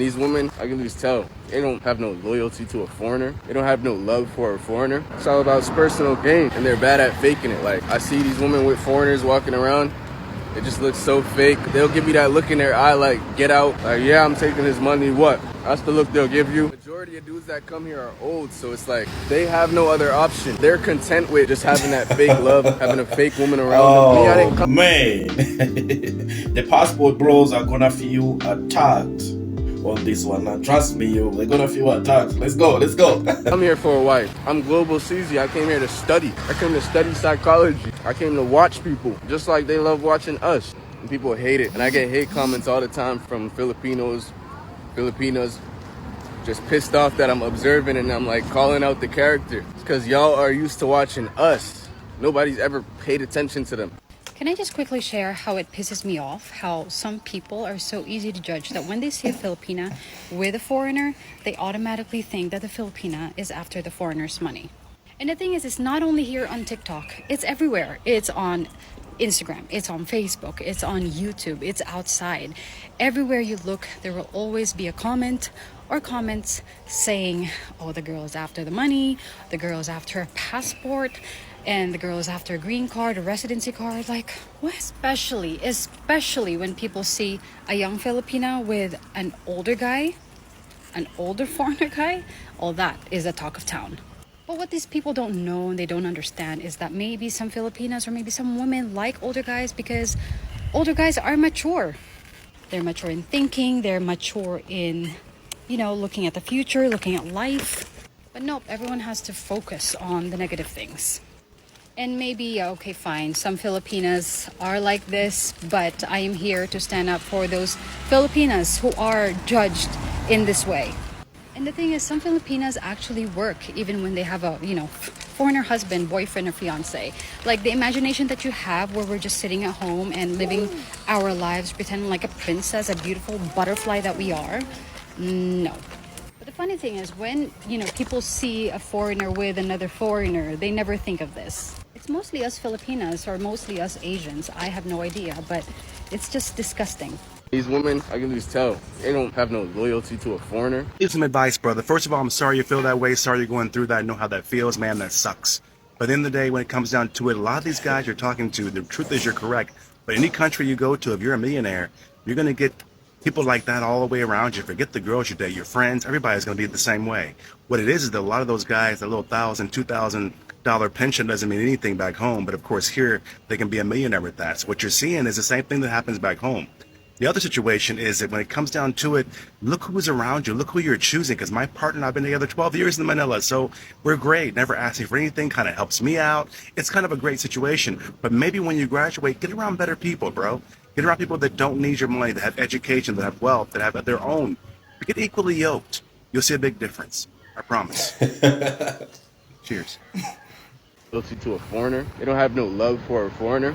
These women, I can just tell, they don't have no loyalty to a foreigner. They don't have no love for a foreigner. It's all about personal gain, and they're bad at faking it. Like, I see these women with foreigners walking around. It just looks so fake. They'll give you that look in their eye like, get out. Like, yeah, I'm taking his money, what? That's the look they'll give you. Majority of dudes that come here are old, so it's like, they have no other option. They're content with just having that fake love, having a fake woman around them. Me, I didn't come Man, the passport bros are gonna feel attacked on this one. Now, trust me, yo, they're gonna feel attacked. Let's go, let's go. I'm here for a wife. I'm global CZ. I came here to study. I came to study psychology. I came to watch people, just like they love watching us. And people hate it. And I get hate comments all the time from Filipinas, just pissed off that I'm observing and I'm like calling out the character. It's because y'all are used to watching us. Nobody's ever paid attention to them. Can I just quickly share how it pisses me off how some people are so easy to judge that when they see a Filipina with a foreigner, they automatically think that the Filipina is after the foreigner's money. And the thing is, it's not only here on TikTok, it's everywhere. It's on Instagram, it's on Facebook, it's on YouTube, it's outside. Everywhere you look, there will always be a comment or comments saying, oh, the girl is after the money, the girl is after a passport, and the girl is after a green card, a residency card. Like, what? Especially when people see a young Filipina with an older guy, an older foreigner guy, all that is the talk of town. But what these people don't know and they don't understand is that maybe some Filipinas or maybe some women like older guys because older guys are mature. They're mature in thinking, they're mature in, looking at the future, looking at life. But nope, everyone has to focus on the negative things. And maybe, okay, fine, some Filipinas are like this, but I am here to stand up for those Filipinas who are judged in this way. And the thing is, some Filipinas actually work even when they have a, foreigner husband, boyfriend, or fiance. Like the imagination that you have where we're just sitting at home and living our lives, pretending like a princess, a beautiful butterfly that we are. No. But the funny thing is when, people see a foreigner with another foreigner, they never think of this. It's mostly us Filipinas or mostly us Asians. I have no idea, but it's just disgusting. These women, I can just tell, they don't have no loyalty to a foreigner. Here's some advice, brother. First of all, I'm sorry you feel that way. Sorry you're going through that. I know how that feels, man. That sucks. But at the end of the day, when it comes down to it, a lot of these guys you're talking to, the truth is you're correct. But any country you go to, if you're a millionaire, you're going to get people like that all the way around you. Forget the girls you date, your friends, everybody's going to be the same way. What it is that a lot of those guys, that little $1,000, $2,000 pension doesn't mean anything back home. But of course, here, they can be a millionaire with that. So what you're seeing is the same thing that happens back home. The other situation is that when it comes down to it, look who's around you, look who you're choosing, because my partner and I have been together 12 years in Manila, so we're great, never asking for anything, kind of helps me out. It's kind of a great situation, but maybe when you graduate, get around better people, bro. Get around people that don't need your money, that have education, that have wealth, that have their own. Get equally yoked. You'll see a big difference. I promise. Cheers. Loyalty to a foreigner. They don't have no love for a foreigner.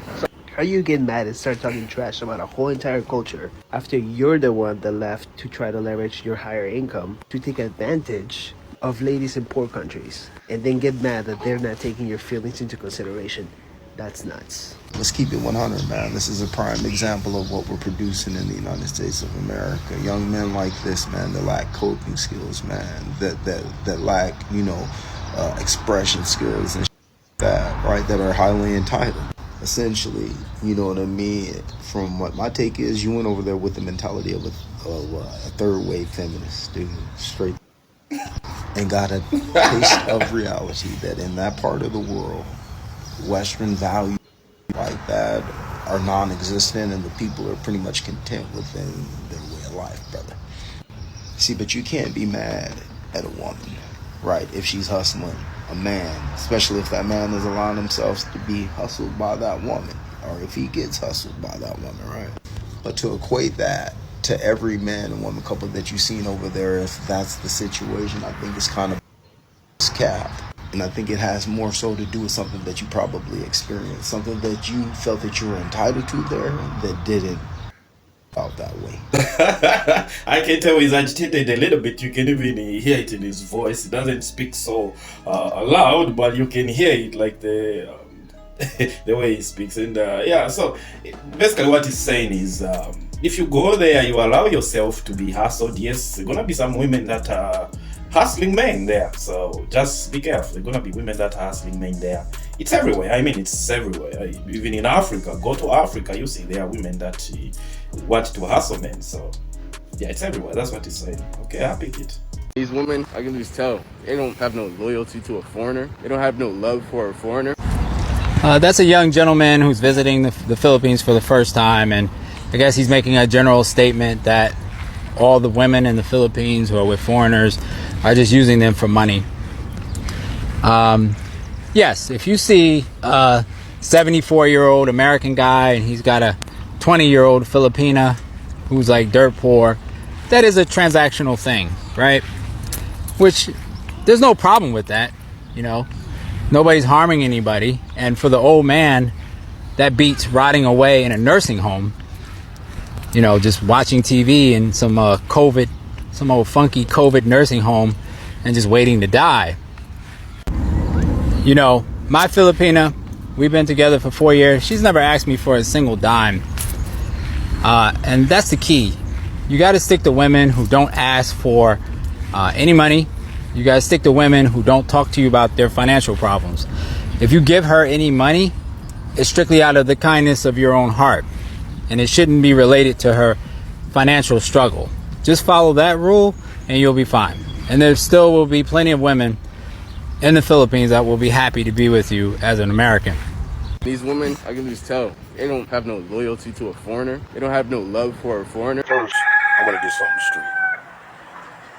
How you get mad and start talking trash about a whole entire culture after you're the one that left to try to leverage your higher income to take advantage of ladies in poor countries and then get mad that they're not taking your feelings into consideration? That's nuts. Let's keep it 100, man. This is a prime example of what we're producing in the United States of America. Young men like this, man, that lack coping skills, man, that lack, expression skills and that, right, that are highly entitled. Essentially, you know what I mean? From what my take is, you went over there with the mentality of a third-wave feminist, dude, straight, and got a taste of reality that in that part of the world, Western values like that are non-existent, and the people are pretty much content within their way of life, brother. See, but you can't be mad at a woman, right, if she's hustling a man, especially if that man is allowing himself to be hustled by that woman, or if he gets hustled by that woman, right? But to equate that to every man and woman couple that you've seen over there, if that's the situation, I think it's kind of cap. And I think it has more so to do with something that you probably experienced, something that you felt that you were entitled to there that didn't out that way. I can tell he's agitated a little bit. You can even hear it in his voice. He doesn't speak so loud, but you can hear it like the way he speaks. And so basically what he's saying is, if you go there, you allow yourself to be hustled. Yes, there's gonna be some women that are hustling men there. So just be careful. There's gonna be women that are hustling men there. It's everywhere. I mean, it's everywhere. Even in Africa, go to Africa, you see there are women that want to hustle men. So yeah, it's everywhere. That's what it's saying. Okay, I pick it. These women, I can just tell, they don't have no loyalty to a foreigner. They don't have no love for a foreigner. That's a young gentleman who's visiting the Philippines for the first time, and I guess he's making a general statement that all the women in the Philippines who are with foreigners are just using them for money. Yes, if you see a 74-year-old American guy and he's got a 20-year-old Filipina who's like dirt poor, that is a transactional thing, right? Which there's no problem with that, you know. Nobody's harming anybody, and for the old man, that beats rotting away in a nursing home, you know, just watching TV in some old funky COVID nursing home and just waiting to die. You know, my Filipina, we've been together for 4 years. She's never asked me for a single dime, and that's the key. You got to stick to women who don't ask for any money. You got to stick to women who don't talk to you about their financial problems. If you give her any money, it's strictly out of the kindness of your own heart, and it shouldn't be related to her financial struggle. Just follow that rule and you'll be fine. And there still will be plenty of women in the Philippines that will be happy to be with you as an American. These women, I can just tell, they don't have no loyalty to a foreigner. They don't have no love for a foreigner. First, I want to get something straight.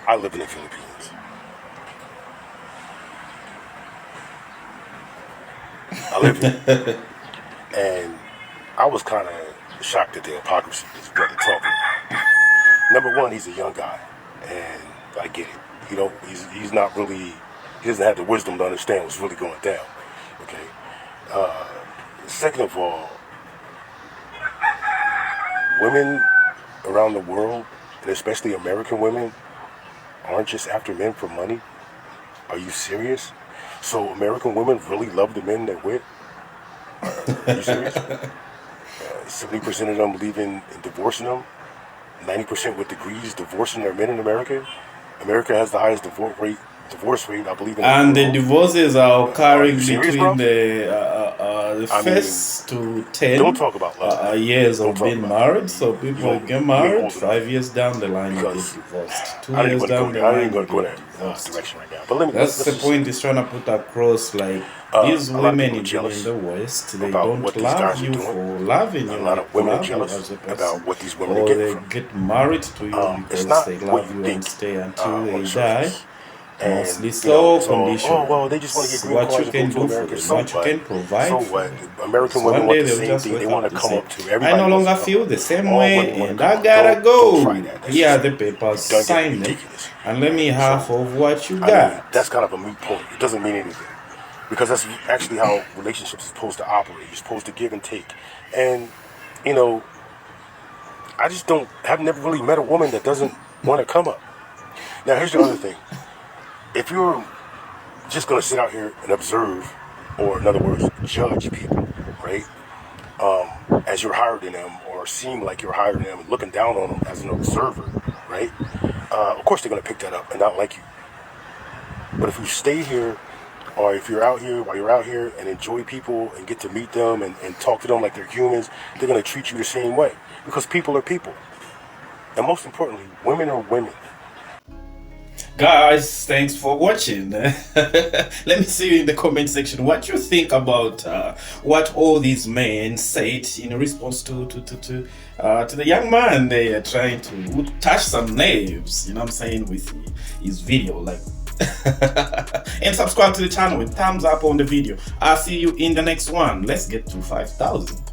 I live in the Philippines. I live here. And I was kind of shocked at the hypocrisy of this brother talking. Number one, he's a young guy. And I get it. You know, he's not really, he doesn't have the wisdom to understand what's really going down. Okay? Second of all, women around the world, and especially American women, aren't just after men for money. Are you serious? So American women really love the men they're with? Are you serious? 70% of them believe in divorcing them. 90% with degrees divorcing their men in America. America has the highest divorce rate, I believe. And the divorces are occurring between the I first to 10 don't talk about love. Years Don't of talk being about married. So people get married, hold 5 years down the line, they get Because divorced. 2 I years ain't down the going line, to they go get that divorced. direction right now. But let me. That's the let's point just- he's trying to put across. Like these a lot of women people are in jealous the West, they about don't what these love guys are you doing. for loving you. A lot like of women are love you jealous as a person. about what these women are Or getting they from. get married to you It's because not they what love you you think and stay until on they the die. surface. And Mostly it's so all, conditional. oh well, they just want to get green What cards you and can go to do for America. them, So what you what? can provide So for what? them. American So women one want day the they'll same just thing. They wake want up to to come say, up to I everybody. no longer wants to feel come the up. same All way, women want and to I come up. gotta Don't try go. that. That's Here are just the papers, done getting sign them, ridiculous. and let me half of what you I mean, got. that's kind of a moot point. It doesn't mean anything. Because that's actually how relationships are supposed to operate. You're supposed to give and take. And, you know, I just have never really met a woman that doesn't want to come up. Now, here's the other thing. If you're just going to sit out here and observe, or in other words, judge people, right? As you're higher than them, or seem like you're higher than them, and looking down on them as an observer, right? Of course they're going to pick that up and not like you. But if you stay here, or if you're out here, while you're out here and enjoy people and get to meet them and talk to them like they're humans, they're going to treat you the same way. Because people are people. And most importantly, women are women. Guys, thanks for watching. Let me see you in the comment section what you think about what all these men said in response to the young man they are trying to touch some nerves, you know what I'm saying, with his video. Like and subscribe to the channel with thumbs up on the video. I'll see you in the next one. Let's get to 5,000.